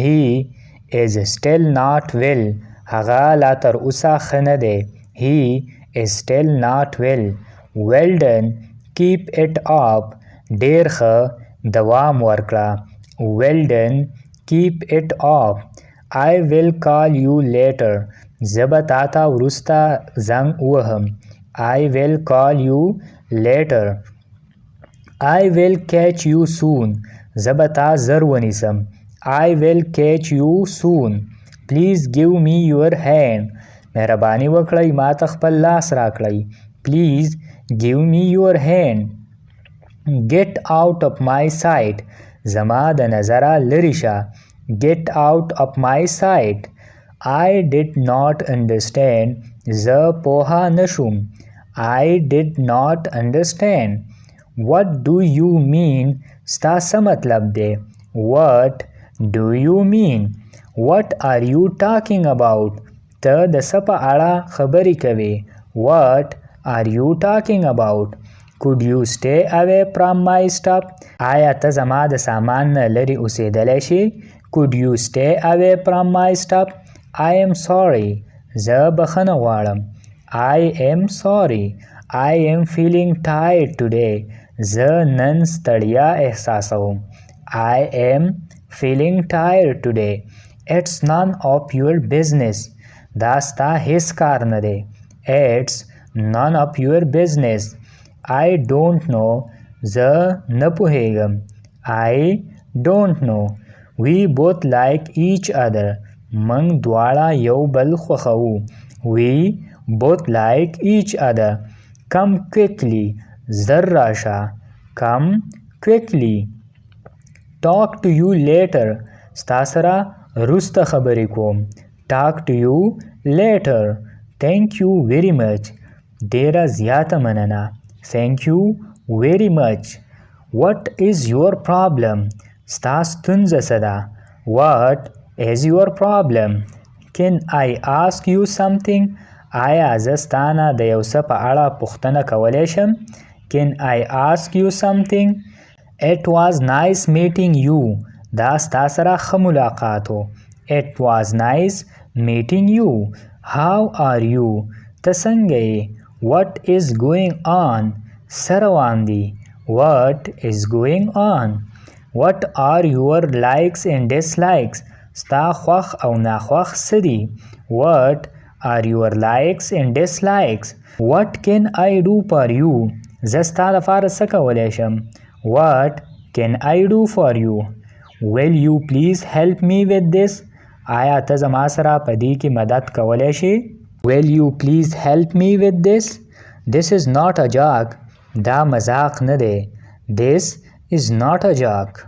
He is still not well. هغه لا تر اوسه ښه نه دی. He is still not well. Well done. Keep it up. ډېر ښه. دوام ورکړه. Well done. Keep it up. I will call you later. زه به تا ته وروسته زنګ ووهم. I will call you later. I will catch you soon. زه به تا زر ونیسم. I will catch you soon. Please give me your hand. مهرباني وکړئ ما ته خپل لاس راکړئ. Please give me your hand. Get out of my sight. زما د نظره لرې شه. Get out of my sight. I did not understand. زه پوه نه شوم. I did not understand. What do you mean? ستا څه مطلب دی؟ What do you mean? What are you talking about? ته د څه په اړه خبرې کوې؟ What are you talking about? Could you stay away from my stuff? آیا ته زما د سامان نه لرې اوسېدلی شې؟ Could you stay away from my stuff? I am sorry. زه بخښنه غواړم. I am sorry. I am feeling tired today. زه نن ستړیا احساسوم. I am feeling tired today. It's none of your business. دا ستا هیڅ کار نه دی. It's none of your business. I don't know. زه نه پوهیږم. I don't know. We both like each other. موږ دواړه یو بل خوښوو. We both like each other. Come quickly. زر راشه. Come quickly. Talk to you later. ستا سره وروسته خبرې کوم. Talk to you later. Thank you very much. ډېره زیاته مننه. Thank you very much. What is your problem? ستا ستونزه څه ده؟ What is your problem? Can I ask you something? آیا زه ستا نه د یو څه په اړه پوښتنه کولی شم؟ Can I ask you something? It was nice meeting you. دا ستا سره ښه ملاقات و. It was nice meeting you. How are you? ته څنګه یې؟ What is going on? څه روان دي؟ What is going on? What are your likes and dislikes? ستا خوښ او ناخوښ څه دي؟ What are your likes and dislikes? What can I do for you? زه ستا لپاره څه کولی شم؟ What can I do for you? Will you please help me with this? آیا ته زما سره په دې کې مدد کولی شې؟ Will you please help me with this? This is not a joke. دا مذاق نه دی. This is not a joke.